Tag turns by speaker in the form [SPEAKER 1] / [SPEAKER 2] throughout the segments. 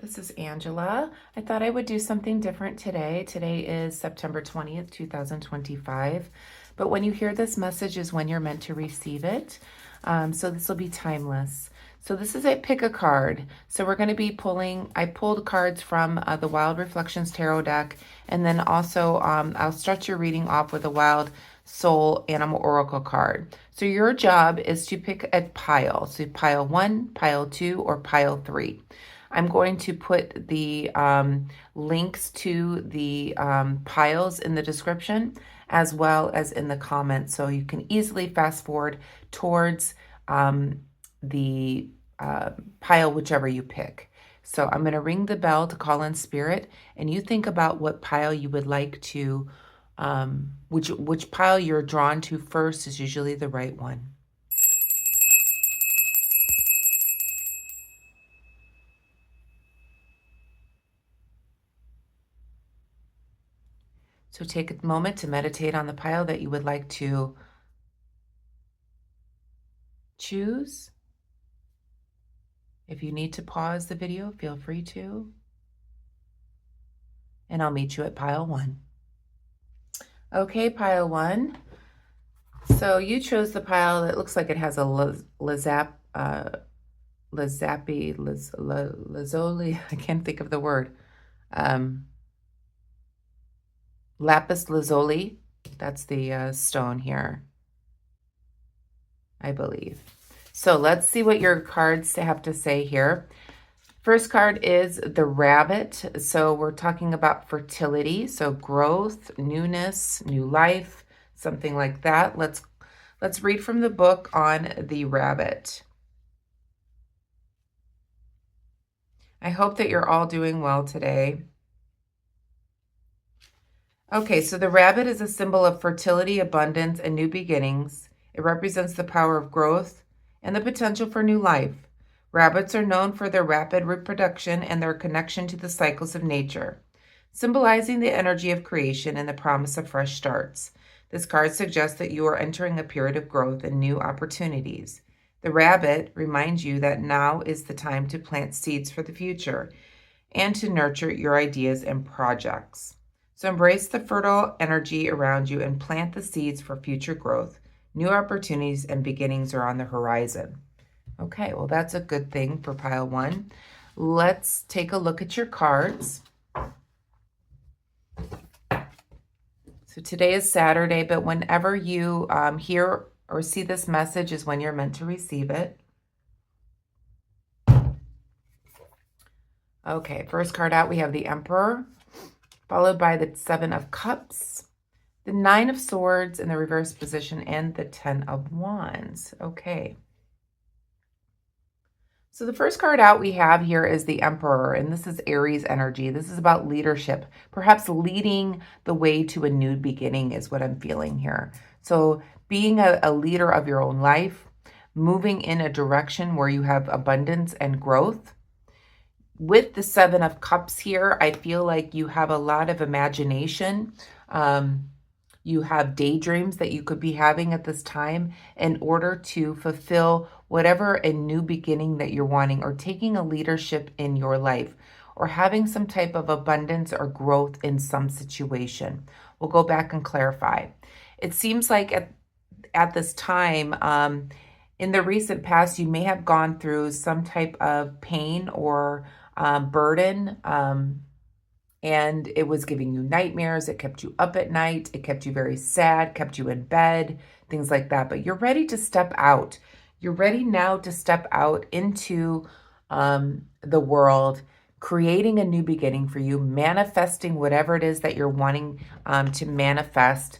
[SPEAKER 1] This is Angela. I thought I would do something different today. Today is September 20th, 2025. But when you hear this message is when you're meant to receive it. So this will be timeless. So this is a pick a card. So we're going to be pulling, I pulled cards from the Wild Reflections Tarot deck. And then also I'll start your reading off with a Wild Soul Animal Oracle card. So your job is to pick a pile. So pile 1, pile 2, or pile 3. I'm going to put the links to the piles in the description as well as in the comments, so you can easily fast forward towards the pile, whichever you pick. So I'm going to ring the bell to call in spirit, and you think about what pile you would like to, which pile you're drawn to first is usually the right one. So take a moment to meditate on the pile that you would like to choose. If you need to pause the video, feel free to. And I'll meet you at pile 1. Okay, pile 1. So you chose the pile that looks like it has a lazuli, I can't think of the word. Lapis lazuli, that's the stone here, I believe. So let's see what your cards have to say here. First card is the rabbit. So we're talking about fertility, so growth, newness, new life, something like that. Let's read from the book on the rabbit. I hope that you're all doing well today. Okay, so the rabbit is a symbol of fertility, abundance, and new beginnings. It represents the power of growth and the potential for new life. Rabbits are known for their rapid reproduction and their connection to the cycles of nature, symbolizing the energy of creation and the promise of fresh starts. This card suggests that you are entering a period of growth and new opportunities. The rabbit reminds you that now is the time to plant seeds for the future and to nurture your ideas and projects. So embrace the fertile energy around you and plant the seeds for future growth. New opportunities and beginnings are on the horizon. Okay, well, that's a good thing for pile 1. Let's take a look at your cards. So today is Saturday, but whenever you hear or see this message is when you're meant to receive it. Okay, first card out, we have the Emperor, followed by the 7 of Cups, the 9 of Swords in the reverse position, and the 10 of Wands. Okay. So the first card out we have here is the Emperor, and this is Aries energy. This is about leadership, perhaps leading the way to a new beginning is what I'm feeling here. So being a leader of your own life, moving in a direction where you have abundance and growth. With the 7 of Cups here, I feel like you have a lot of imagination. You have daydreams that you could be having at this time in order to fulfill whatever a new beginning that you're wanting, or taking a leadership in your life, or having some type of abundance or growth in some situation. We'll go back and clarify. It seems like at this time, in the recent past, you may have gone through some type of pain or burden, and it was giving you nightmares. It kept you up at night. It kept you very sad, kept you in bed, things like that. But you're ready to step out. You're ready now to step out into the world, creating a new beginning for you, manifesting whatever it is that you're wanting to manifest.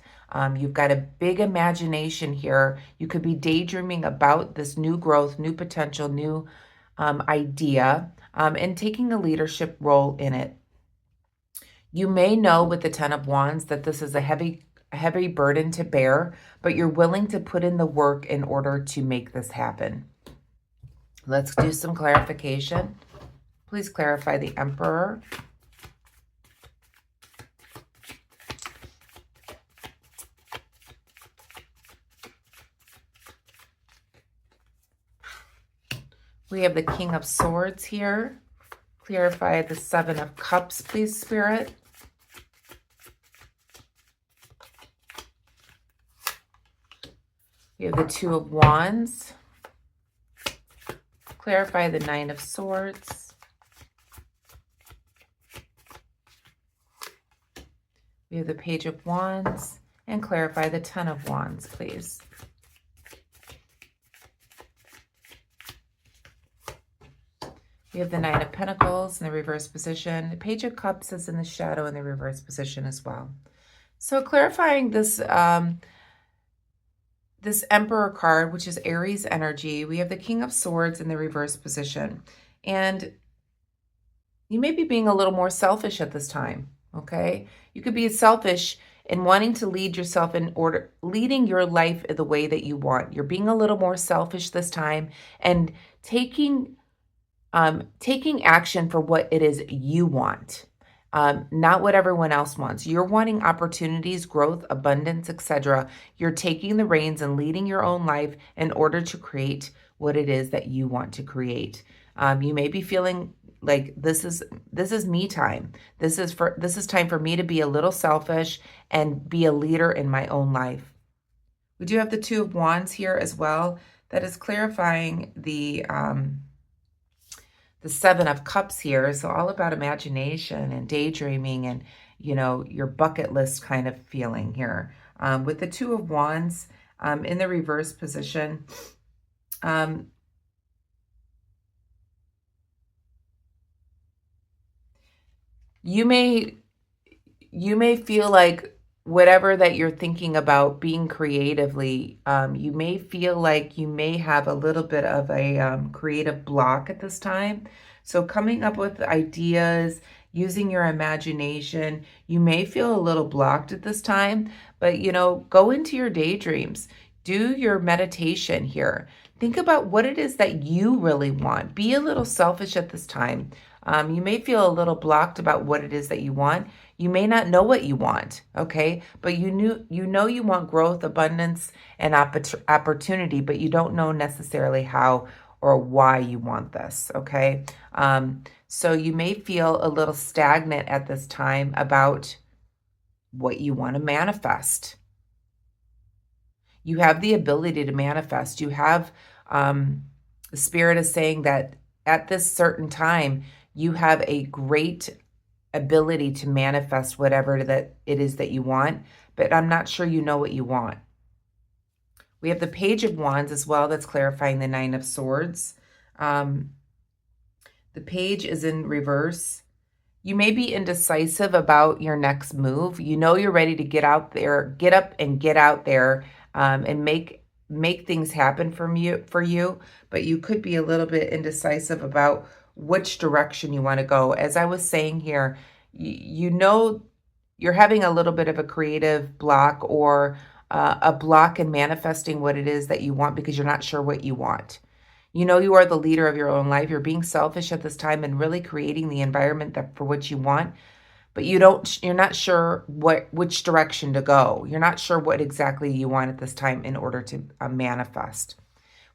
[SPEAKER 1] You've got a big imagination here. You could be daydreaming about this new growth, new potential, new idea, and taking a leadership role in it. You may know with the 10 of Wands that this is a heavy burden to bear, but you're willing to put in the work in order to make this happen. Let's do some clarification. Please clarify the Emperor. We have the King of Swords here. Clarify the Seven of Cups, please, Spirit. We have the Two of Wands. Clarify the Nine of Swords. We have the Page of Wands. And clarify the Ten of Wands, please. We have the Nine of Pentacles in the reverse position. The Page of Cups is in the shadow in the reverse position as well. So clarifying this this Emperor card, which is Aries energy, we have the King of Swords in the reverse position. And you may be being a little more selfish at this time, okay? You could be selfish in wanting to lead yourself in order, leading your life the way that you want. You're being a little more selfish this time and taking action for what it is you want. Not what everyone else wants. You're wanting opportunities, growth, abundance, etc. You're taking the reins and leading your own life in order to create what it is that you want to create. You may be feeling like this is me time. This is time for me to be a little selfish and be a leader in my own life. We do have the Two of Wands here as well. That is clarifying the Seven of Cups here. So all about imagination and daydreaming and, you know, your bucket list kind of feeling here. With the Two of Wands in the reverse position, you may feel like whatever that you're thinking about being creatively, you may feel like you may have a little bit of a creative block at this time. So coming up with ideas, using your imagination, you may feel a little blocked at this time, but you know, go into your daydreams, do your meditation here. Think about what it is that you really want. Be a little selfish at this time. You may feel a little blocked about what it is that you want. You may not know what you want, okay? But you know you want growth, abundance, and opportunity, but you don't know necessarily how or why you want this, okay? So you may feel a little stagnant at this time about what you want to manifest. You have the ability to manifest. You have, the Spirit is saying that at this certain time, you have a great ability to manifest whatever that it is that you want, but I'm not sure you know what you want. We have the Page of Wands as well. That's clarifying the Nine of Swords. The Page is in reverse. You may be indecisive about your next move. You know you're ready to get out there, get up and get out there and make things happen for you, but you could be a little bit indecisive about which direction you want to go. As I was saying here, you know you're having a little bit of a creative block or a block in manifesting what it is that you want because you're not sure what you want. You know you are the leader of your own life. You're being selfish at this time and really creating the environment that for what you want, but you're not sure which direction to go. You're not sure what exactly you want at this time in order to manifest.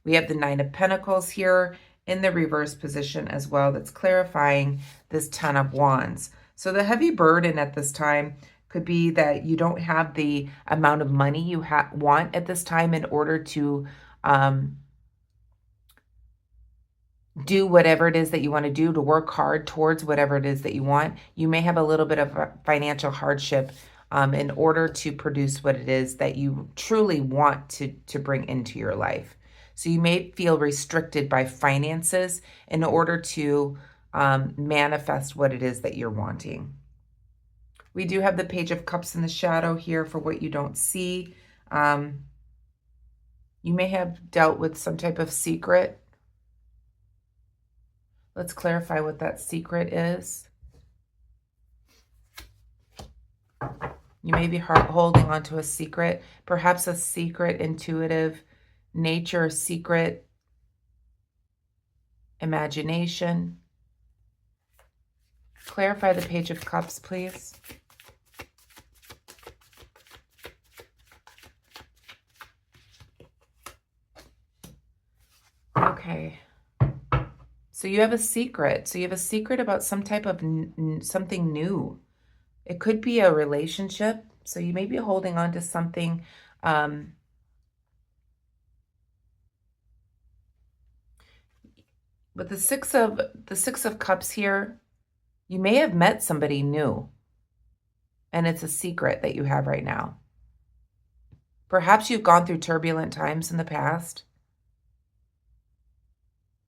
[SPEAKER 1] We have the Nine of Pentacles here in the reverse position as well. That's clarifying this Ten of Wands. So the heavy burden at this time could be that you don't have the amount of money you want at this time in order to do whatever it is that you want to do, to work hard towards whatever it is that you want. You may have a little bit of a financial hardship in order to produce what it is that you truly want to bring into your life. So you may feel restricted by finances in order to manifest what it is that you're wanting. We do have the Page of Cups in the shadow here for what you don't see. You may have dealt with some type of secret. Let's clarify what that secret is. You may be holding on to a secret, perhaps a secret intuitive nature, secret imagination. Clarify the Page of Cups, please. Okay. So you have a secret. So you have a secret about some type of something new. It could be a relationship. So you may be holding on to something. Um, with the Six of Cups here, you may have met somebody new, and it's a secret that you have right now. Perhaps you've gone through turbulent times in the past,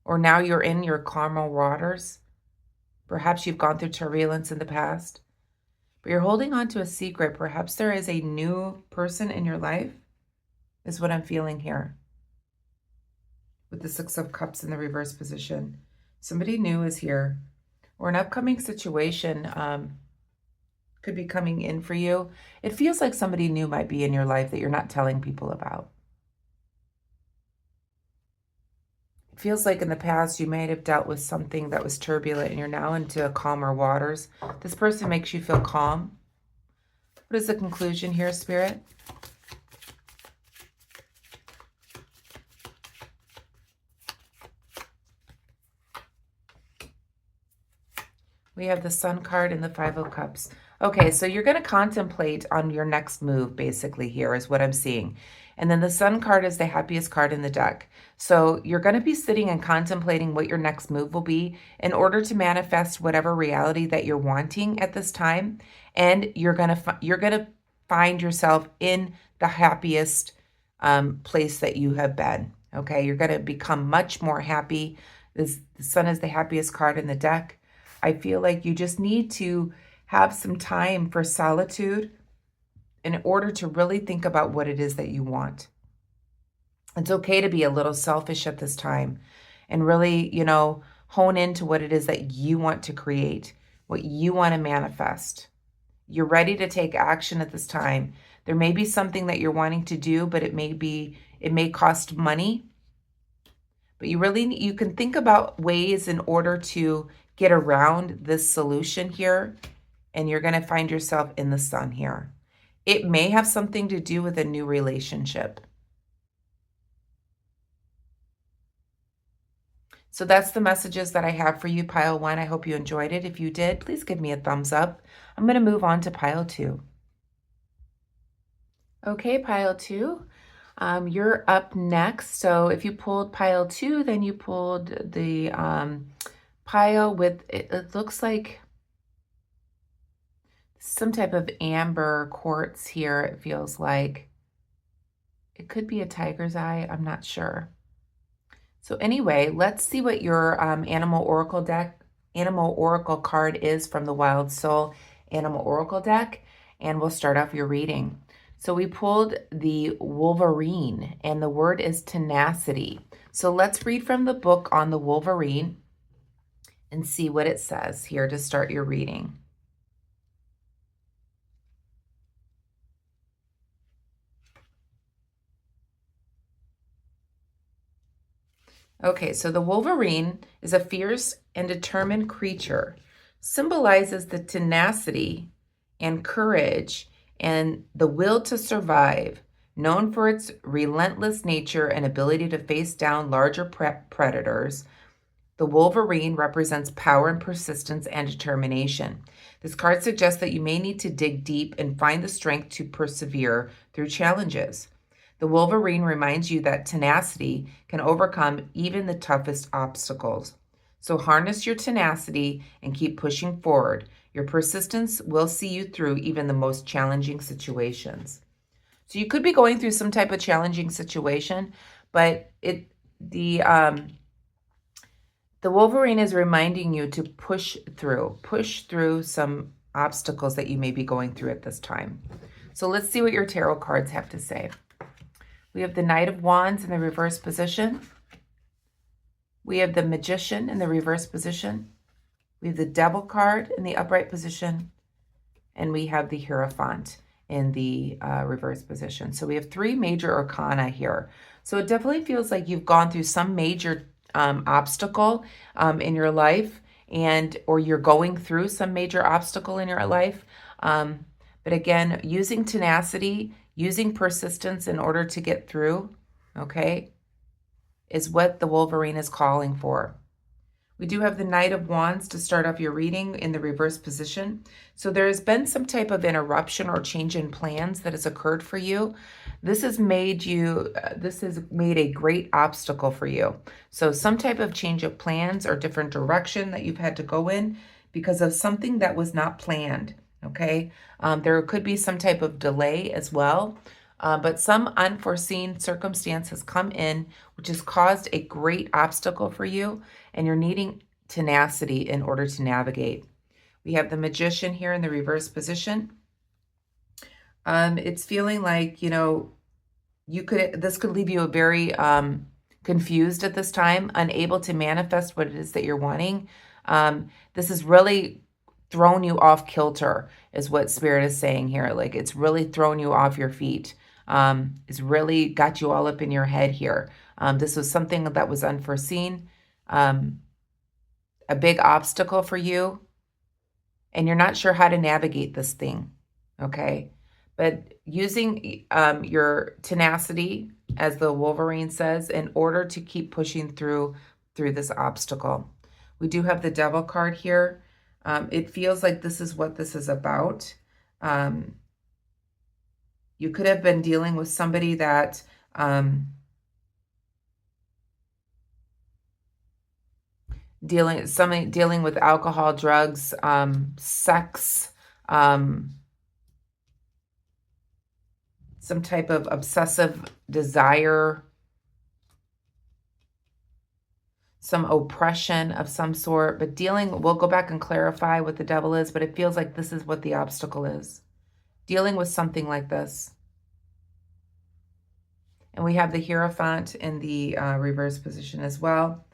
[SPEAKER 1] or now you're in your calmer waters. Perhaps you've gone through turbulence in the past, but you're holding on to a secret. Perhaps there is a new person in your life, is what I'm feeling here. With the Six of Cups in the reverse position, somebody new is here, or an upcoming situation could be coming in for you. It feels like somebody new might be in your life that you're not telling people about. It feels like in the past you might have dealt with something that was turbulent and you're now into calmer waters. This person makes you feel calm. What is the conclusion here, Spirit? We have the Sun card and the Five of Cups. Okay, so you're going to contemplate on your next move, basically, here is what I'm seeing. And then the Sun card is the happiest card in the deck. So you're going to be sitting and contemplating what your next move will be in order to manifest whatever reality that you're wanting at this time. And you're going to find yourself in the happiest place that you have been. Okay, you're going to become much more happy. The Sun is the happiest card in the deck. I feel like you just need to have some time for solitude in order to really think about what it is that you want. It's okay to be a little selfish at this time and really, hone into what it is that you want to create, what you want to manifest. You're ready to take action at this time. There may be something that you're wanting to do, but it may cost money. But you can think about ways in order to get around this solution here, and you're going to find yourself in the Sun here. It may have something to do with a new relationship. So that's the messages that I have for you, Pile 1. I hope you enjoyed it. If you did, please give me a thumbs up. I'm going to move on to Pile 2. Okay, Pile 2. You're up next. So if you pulled Pile 2, then you pulled the pile with, it looks like some type of amber quartz here, it feels like. It could be a tiger's eye, I'm not sure. So anyway, let's see what your Animal Oracle card is from the Wild Soul Animal Oracle deck, and we'll start off your reading. So we pulled the Wolverine, and the word is tenacity. So let's read from the book on the Wolverine and see what it says here to start your reading. Okay, so the Wolverine is a fierce and determined creature, symbolizes the tenacity and courage and the will to survive, known for its relentless nature and ability to face down larger predators. The Wolverine represents power and persistence and determination. This card suggests that you may need to dig deep and find the strength to persevere through challenges. The Wolverine reminds you that tenacity can overcome even the toughest obstacles. So harness your tenacity and keep pushing forward. Your persistence will see you through even the most challenging situations. So you could be going through some type of challenging situation, but the Wolverine is reminding you to push through some obstacles that you may be going through at this time. So let's see what your tarot cards have to say. We have the Knight of Wands in the reverse position. We have the Magician in the reverse position. We have the Devil card in the upright position. And we have the Hierophant in the reverse position. So we have 3 major arcana here. So it definitely feels like you've gone through some major obstacle in your life, or you're going through some major obstacle in your life. But again, using tenacity, using persistence in order to get through, okay, is what the Wolverine is calling for. We do have the Knight of Wands to start off your reading in the reverse position. So there has been some type of interruption or change in plans that has occurred for you. This has made a great obstacle for you. So some type of change of plans or different direction that you've had to go in because of something that was not planned, okay? There could be some type of delay as well. But some unforeseen circumstance has come in, which has caused a great obstacle for you, and you're needing tenacity in order to navigate. We have the Magician here in the reverse position. It's feeling like, this could leave you very confused at this time, unable to manifest what it is that you're wanting. This has really thrown you off kilter, is what Spirit is saying here. Like, it's really thrown you off your feet. It's really got you all up in your head here. This was something that was unforeseen, a big obstacle for you, and you're not sure how to navigate this thing, okay? But using your tenacity, as the Wolverine says, in order to keep pushing through this obstacle. We do have the Devil card here. It feels like this is what this is about. You could have been dealing with somebody that dealing with alcohol, drugs, sex, some type of obsessive desire, some oppression of some sort, but we'll go back and clarify what the Devil is, but it feels like this is what the obstacle is. Dealing with something like this. And we have the Hierophant in the reverse position as well.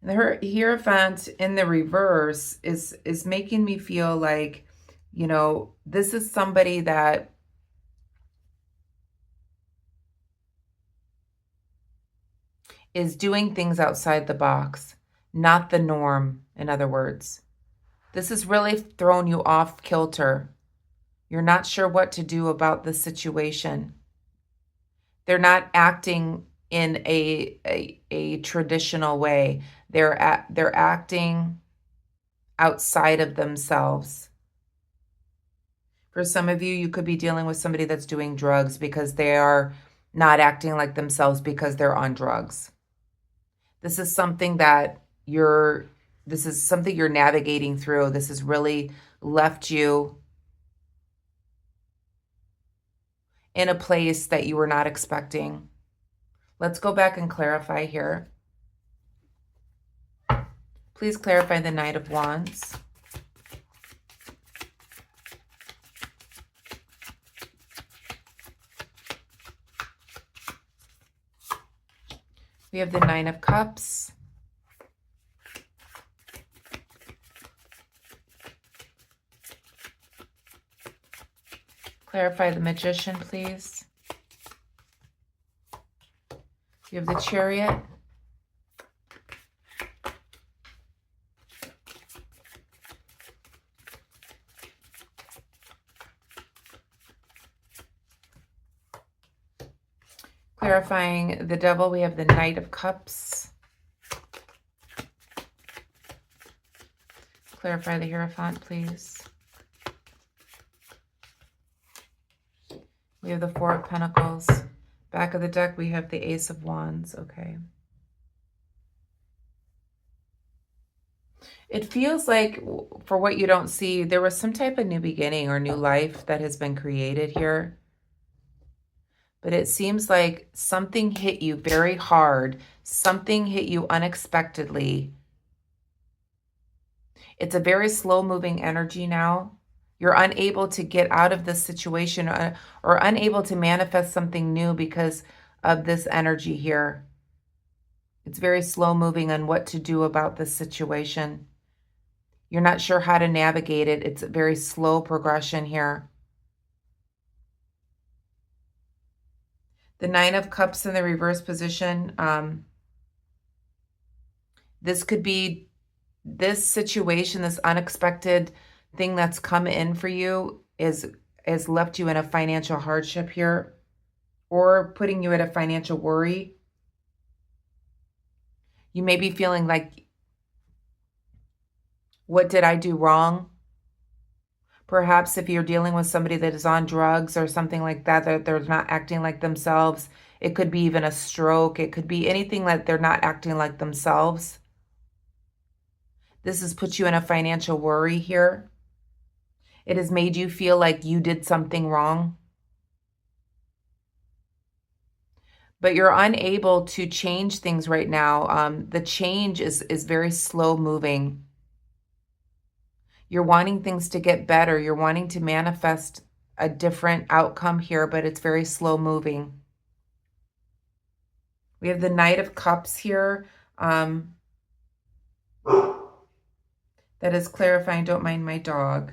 [SPEAKER 1] And the Hierophant in the reverse is making me feel like, this is somebody that is doing things outside the box, not the norm, in other words. This has really thrown you off kilter. You're not sure what to do about the situation. They're not acting in a traditional way. They're acting outside of themselves. For some of you, you could be dealing with somebody that's doing drugs because they are not acting like themselves because they're on drugs. This is something that you're navigating through. This has really left you in a place that you were not expecting. Let's go back and clarify here. Please clarify the Knight of Wands. We have the Nine of Cups. Clarify the Magician, please. You have the Chariot. Clarifying the Devil, we have the Knight of Cups. Clarify the Hierophant, please. We have the Four of Pentacles. Back of the deck, we have the Ace of Wands. Okay. It feels like, for what you don't see, there was some type of new beginning or new life that has been created here. But it seems like something hit you very hard. Something hit you unexpectedly. It's a very slow-moving energy now. You're unable to get out of this situation or unable to manifest something new because of this energy here. It's very slow-moving on what to do about this situation. You're not sure how to navigate it. It's a very slow progression here. The Nine of Cups in the reverse position. This could be this situation, this unexpected thing that's come in for you has left you in a financial hardship here, or putting you at a financial worry. You may be feeling like What did I do wrong? Perhaps if you're dealing with somebody that is on drugs or something like that, that they're not acting like themselves. It could be even a stroke. It could be anything that they're not acting like themselves. This has put you in a financial worry here. It has made you feel like you did something wrong. But you're unable to change things right now. The change is very slow moving. You're wanting things to get better. You're wanting to manifest a different outcome here, but it's very slow moving. We have the Knight of Cups here. That is clarifying. Don't mind my dog.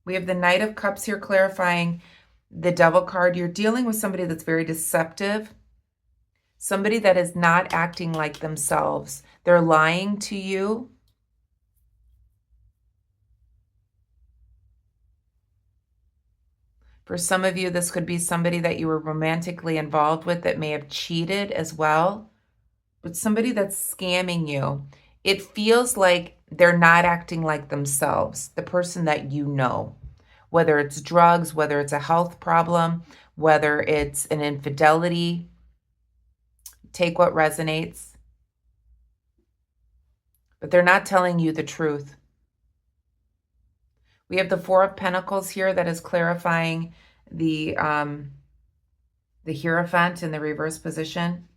[SPEAKER 1] We have the Knight of Cups here clarifying the Devil card. You're dealing with somebody that's very deceptive. Somebody that is not acting like themselves. They're lying to you. For some of you, this could be somebody that you were romantically involved with that may have cheated as well. But somebody that's scamming you. It feels like they're not acting like themselves, the person that you know. Whether it's drugs, whether it's a health problem, whether it's an infidelity. Take what resonates. But they're not telling you the truth. We have the Four of Pentacles here that is clarifying the Hierophant in the reverse position.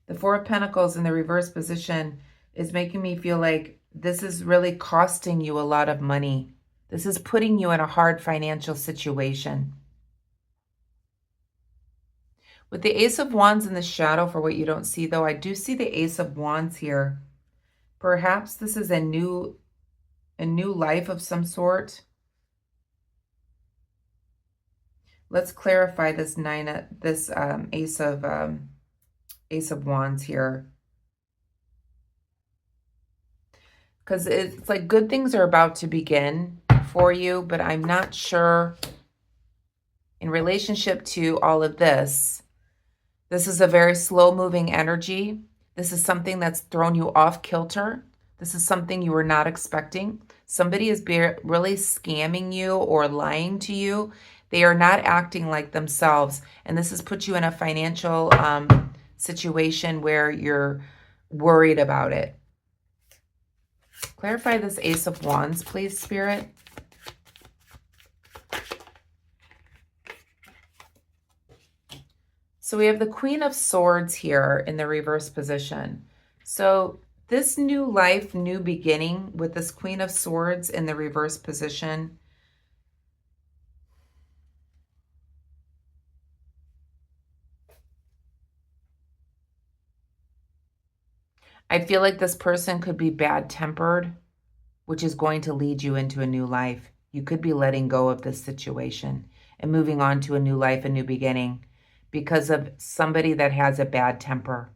[SPEAKER 1] The Four of Pentacles in the reverse position is making me feel like this is really costing you a lot of money. This is putting you in a hard financial situation. With the Ace of Wands in the shadow, for what you don't see though, I do see the Ace of Wands here. Perhaps this is a new life of some sort. Let's clarify this Ace of Wands here. Because it's like good things are about to begin for you, but I'm not sure in relationship to all of this. This is a very slow moving energy. This is something that's thrown you off kilter. This is something you were not expecting. Somebody is really scamming you or lying to you. They are not acting like themselves. And this has put you in a financial situation where you're worried about it. Clarify this Ace of Wands, please, Spirit. So we have the Queen of Swords here in the reverse position. So this new life, new beginning with this Queen of Swords in the reverse position. I feel like this person could be bad-tempered, which is going to lead you into a new life. You could be letting go of this situation and moving on to a new life, a new beginning, because of somebody that has a bad temper.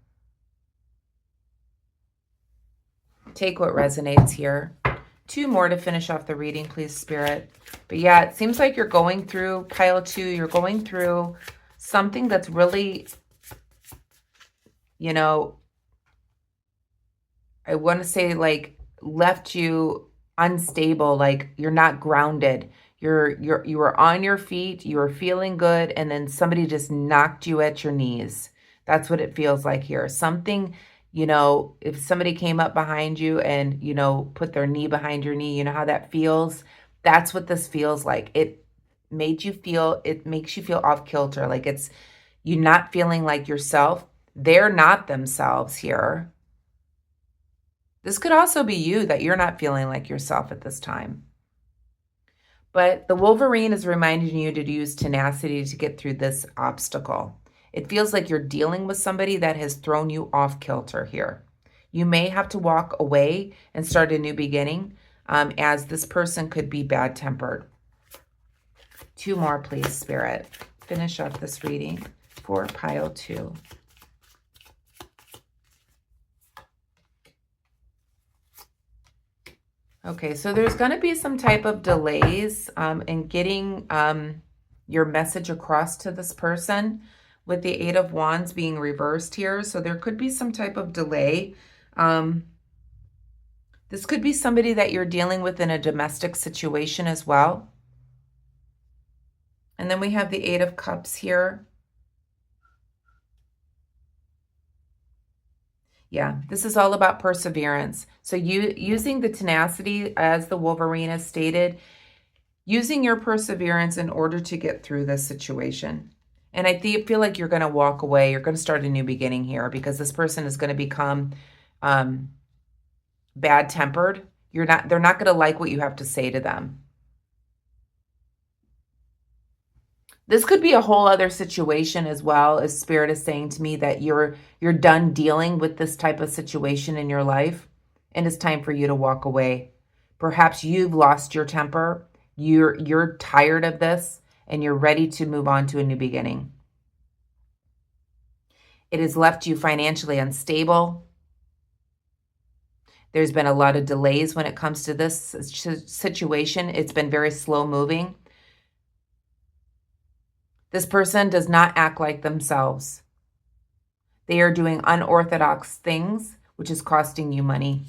[SPEAKER 1] Take what resonates here. 2 more to finish off the reading, please, Spirit. But yeah, it seems like you're going through, pile 2, you're going through something that's really, you know, I want to say like left you unstable, like you're not grounded. You were on your feet, you were feeling good, and then somebody just knocked you at your knees. That's what it feels like here. Something, you know, if somebody came up behind you and, you know, put their knee behind your knee, you know how that feels? That's what this feels like. It makes you feel off kilter. Like it's you not feeling like yourself. They're not themselves here. This could also be you, that you're not feeling like yourself at this time. But the Wolverine is reminding you to use tenacity to get through this obstacle. It feels like you're dealing with somebody that has thrown you off kilter here. You may have to walk away and start a new beginning, as this person could be bad-tempered. 2 more, please, Spirit. Finish up this reading for pile 2. Okay, so there's going to be some type of delays in getting your message across to this person with the 8 of Wands being reversed here. So there could be some type of delay. This could be somebody that you're dealing with in a domestic situation as well. And then we have the Eight of Cups here. Yeah, this is all about perseverance. So using the tenacity, as the Wolverine has stated, using your perseverance in order to get through this situation. And I feel like you're going to walk away. You're going to start a new beginning here, because this person is going to become bad-tempered. They're not going to like what you have to say to them. This could be a whole other situation as well, as Spirit is saying to me that you're done dealing with this type of situation in your life, and it's time for you to walk away. Perhaps you've lost your temper. You're tired of this, and you're ready to move on to a new beginning. It has left you financially unstable. There's been a lot of delays when it comes to this situation. It's been very slow moving. This person does not act like themselves. They are doing unorthodox things, which is costing you money.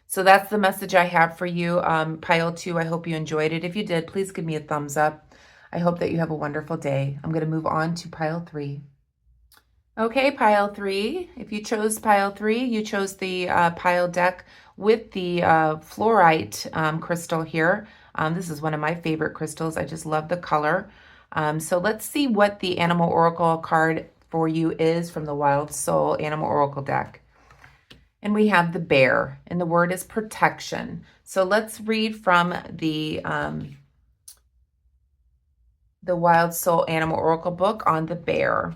[SPEAKER 1] So that's the message I have for you, Pile 2. I hope you enjoyed it. If you did, please give me a thumbs up. I hope that you have a wonderful day. I'm going to move on to Pile 3. Okay, Pile 3. If you chose Pile 3, you chose the Pile deck with the fluorite crystal here. This is one of my favorite crystals. I just love the color. So let's see what the Animal Oracle card for you is from the Wild Soul Animal Oracle deck. And we have the bear, and the word is protection. So let's read from the Wild Soul Animal Oracle book on the bear.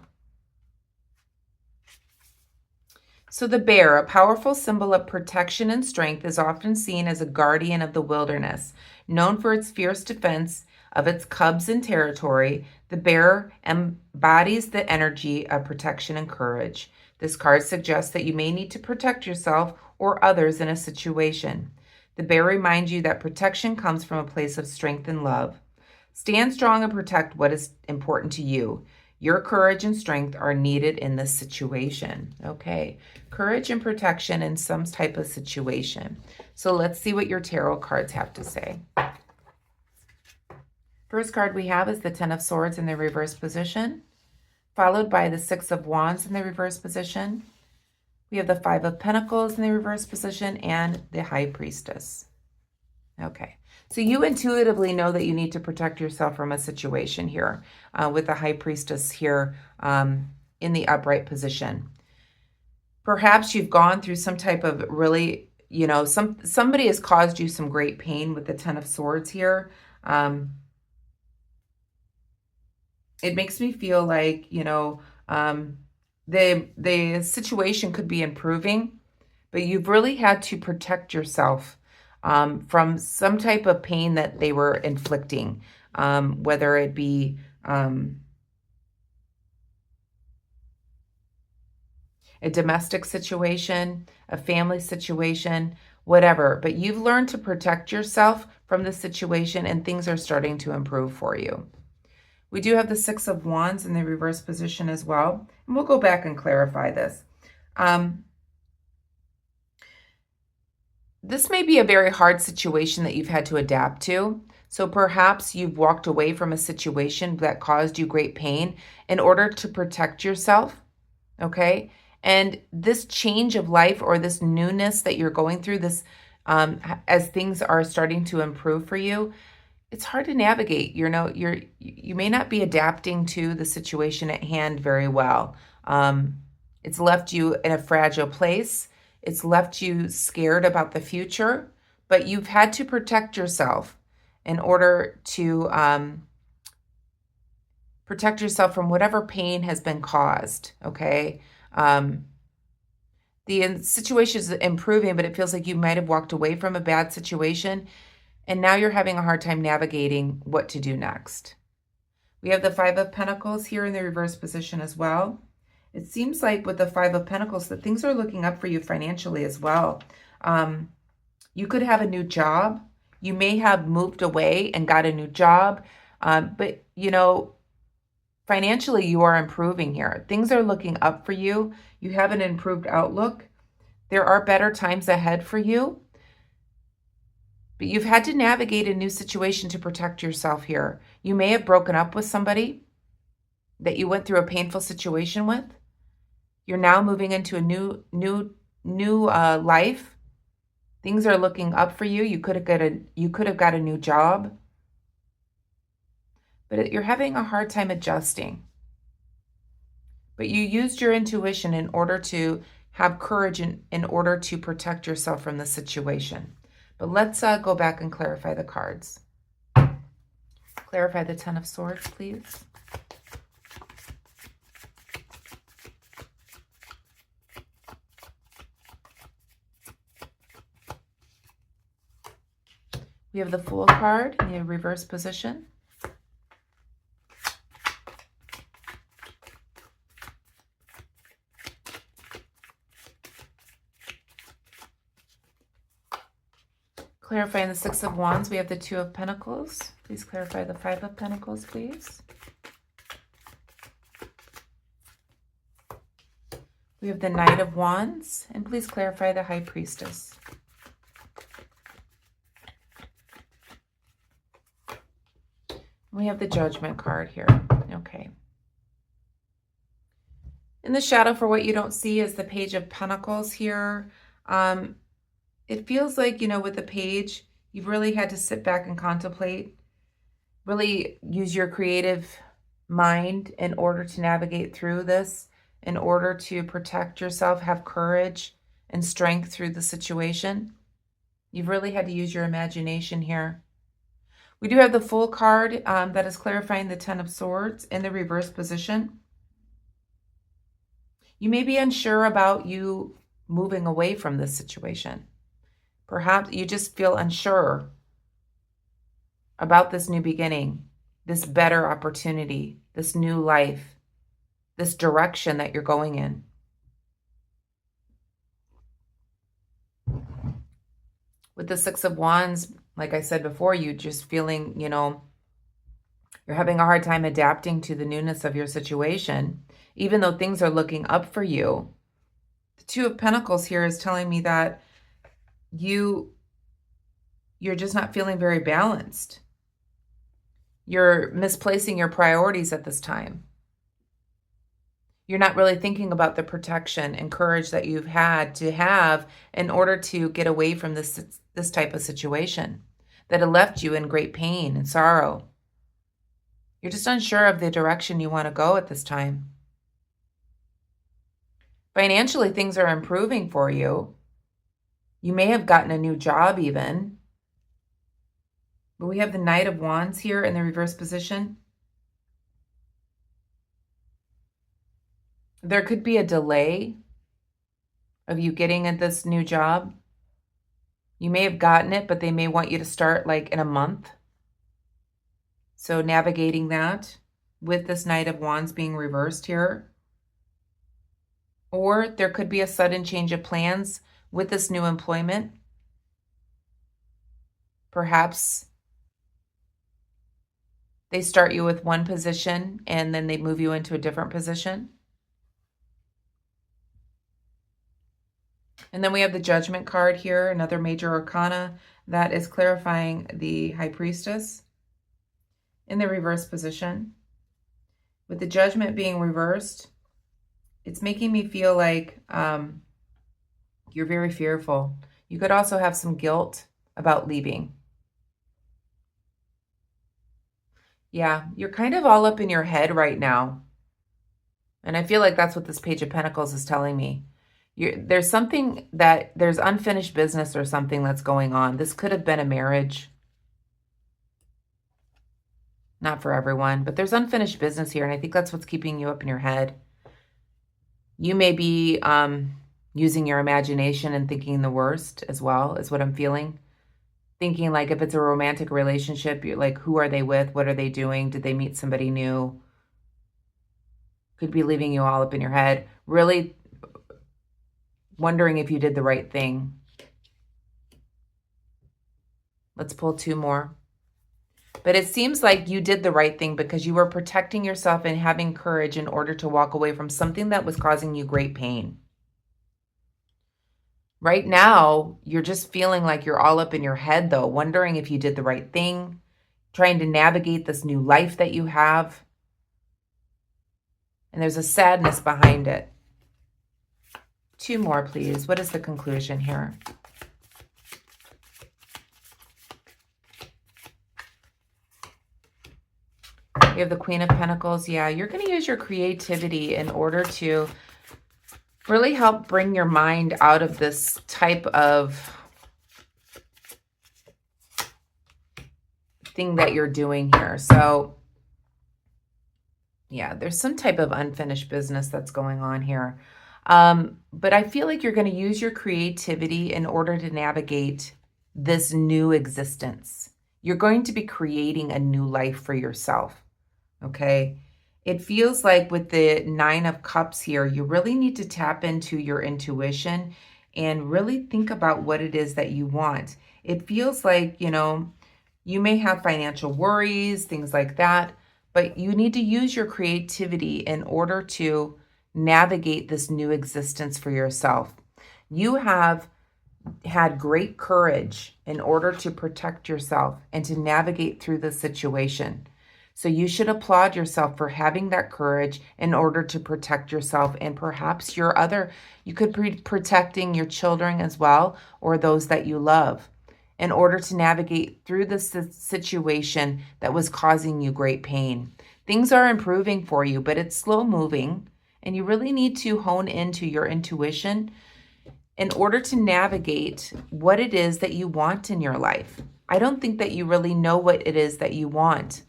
[SPEAKER 1] So the bear, a powerful symbol of protection and strength, is often seen as a guardian of the wilderness. Known for its fierce defense of its cubs and territory, the bear embodies the energy of protection and courage. This card suggests that you may need to protect yourself or others in a situation. The bear reminds you that protection comes from a place of strength and love. Stand strong and protect what is important to you. Your courage and strength are needed in this situation. Okay, courage and protection in some type of situation. So let's see what your tarot cards have to say. First card we have is the Ten of Swords in the reverse position, followed by the Six of Wands in the reverse position. We have the Five of Pentacles in the reverse position and the High Priestess. Okay. So you intuitively know that you need to protect yourself from a situation here with the High Priestess here in the upright position. Perhaps you've gone through some type of really, somebody has caused you some great pain with the Ten of Swords here. It makes me feel like, the situation could be improving, but you've really had to protect yourself from some type of pain that they were inflicting, whether it be a domestic situation, a family situation, whatever. But you've learned to protect yourself from the situation, and things are starting to improve for you. We do have the Six of Wands in the reverse position as well, and we'll go back and clarify this. This may be a very hard situation that you've had to adapt to. So perhaps you've walked away from a situation that caused you great pain in order to protect yourself, okay? And this change of life or this newness that you're going through, this as things are starting to improve for you, it's hard to navigate. You may not be adapting to the situation at hand very well. It's left you in a fragile place. It's left you scared about the future, but you've had to protect yourself in order to protect yourself from whatever pain has been caused, okay? The situation is improving, but it feels like you might have walked away from a bad situation, and now you're having a hard time navigating what to do next. We have the Five of Pentacles here in the reverse position as well. It seems like with the Five of Pentacles that things are looking up for you financially as well. You could have a new job. You may have moved away and got a new job. But, Financially, you are improving here. Things are looking up for you. You have an improved outlook. There are better times ahead for you. But you've had to navigate a new situation to protect yourself here. You may have broken up with somebody that you went through a painful situation with. You're now moving into a new life. Things are looking up for you. You could have got a new job, but you're having a hard time adjusting. But you used your intuition in order to have courage in order to protect yourself from the situation. But let's go back and clarify the cards. Clarify the Ten of Swords, please. We have the Fool card in the reverse position. Clarifying the Six of Wands, we have the Two of Pentacles. Please clarify the Five of Pentacles, please. We have the Knight of Wands, and please clarify the High Priestess. We have the Judgment card here. Okay. In the shadow for what you don't see is the Page of Pentacles here. It feels like, with the page, you've really had to sit back and contemplate, really use your creative mind in order to navigate through this, in order to protect yourself, have courage and strength through the situation. You've really had to use your imagination here. We do have the Fool card that is clarifying the Ten of Swords in the reverse position. You may be unsure about you moving away from this situation. Perhaps you just feel unsure about this new beginning, this better opportunity, this new life, this direction that you're going in. With the Six of Wands, like I said before, you just feeling, you're having a hard time adapting to the newness of your situation, even though things are looking up for you. The Two of Pentacles here is telling me that you're just not feeling very balanced. You're misplacing your priorities at this time. You're not really thinking about the protection and courage that you've had to have in order to get away from this type of situation that had left you in great pain and sorrow. You're just unsure of the direction you want to go at this time. Financially, things are improving for you. You may have gotten a new job even. But we have the Knight of Wands here in the reverse position. There could be a delay of you getting at this new job. You may have gotten it, but they may want you to start like in a month. So navigating that with this Knight of Wands being reversed here. Or there could be a sudden change of plans with this new employment. Perhaps they start you with one position and then they move you into a different position. And then we have the Judgment card here, another major arcana that is clarifying the High Priestess in the reverse position. With the Judgment being reversed, it's making me feel like you're very fearful. You could also have some guilt about leaving. Yeah, you're kind of all up in your head right now. And I feel like that's what this Page of Pentacles is telling me. There's unfinished business or something that's going on. This could have been a marriage. Not for everyone, but there's unfinished business here. And I think that's what's keeping you up in your head. You may be using your imagination and thinking the worst as well, is what I'm feeling. Thinking like if it's a romantic relationship, you're like, who are they with? What are they doing? Did they meet somebody new? Could be leaving you all up in your head. Really wondering if you did the right thing. Let's pull two more. But it seems like you did the right thing because you were protecting yourself and having courage in order to walk away from something that was causing you great pain. Right now, you're just feeling like you're all up in your head, though, wondering if you did the right thing, trying to navigate this new life that you have. And there's a sadness behind it. 2 more, please. What is the conclusion here? We have the Queen of Pentacles. Yeah, you're going to use your creativity in order to really help bring your mind out of this type of thing that you're doing here. So, yeah, there's some type of unfinished business that's going on here. But I feel like you're going to use your creativity in order to navigate this new existence. You're going to be creating a new life for yourself. Okay. It feels like with the 9 of Cups here, you really need to tap into your intuition and really think about what it is that you want. It feels like, you may have financial worries, things like that, but you need to use your creativity in order to navigate this new existence for yourself. You have had great courage in order to protect yourself and to navigate through this situation. So you should applaud yourself for having that courage in order to protect yourself and perhaps you could be protecting your children as well, or those that you love, in order to navigate through this situation that was causing you great pain. Things are improving for you, but it's slow moving, and you really need to hone into your intuition in order to navigate what it is that you want in your life. I don't think that you really know what it is that you want.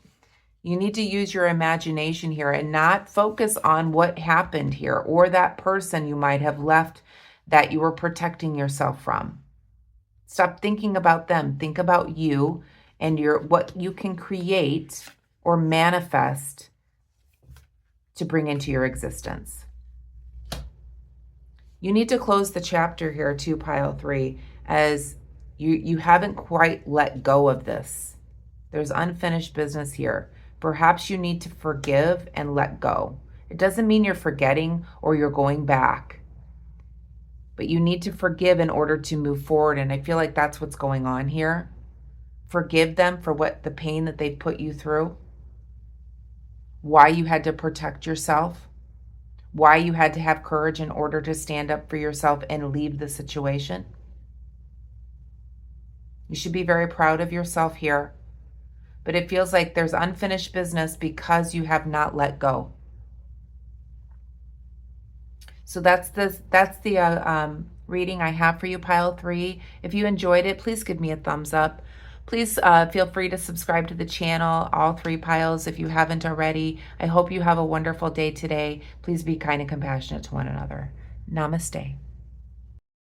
[SPEAKER 1] You need to use your imagination here and not focus on what happened here or that person you might have left that you were protecting yourself from. Stop thinking about them. Think about you and what you can create or manifest to bring into your existence. You need to close the chapter here too, pile 3, as you haven't quite let go of this. There's unfinished business here. Perhaps you need to forgive and let go. It doesn't mean you're forgetting or you're going back, but you need to forgive in order to move forward. And I feel like that's what's going on here. Forgive them for the pain that they've put you through, why you had to protect yourself, why you had to have courage in order to stand up for yourself and leave the situation. You should be very proud of yourself here. But it feels like there's unfinished business because you have not let go. So that's the reading I have for you, pile 3. If you enjoyed it, please give me a thumbs up. Please feel free to subscribe to the channel, all 3 piles, if you haven't already. I hope you have a wonderful day today. Please be kind and compassionate to one another. Namaste.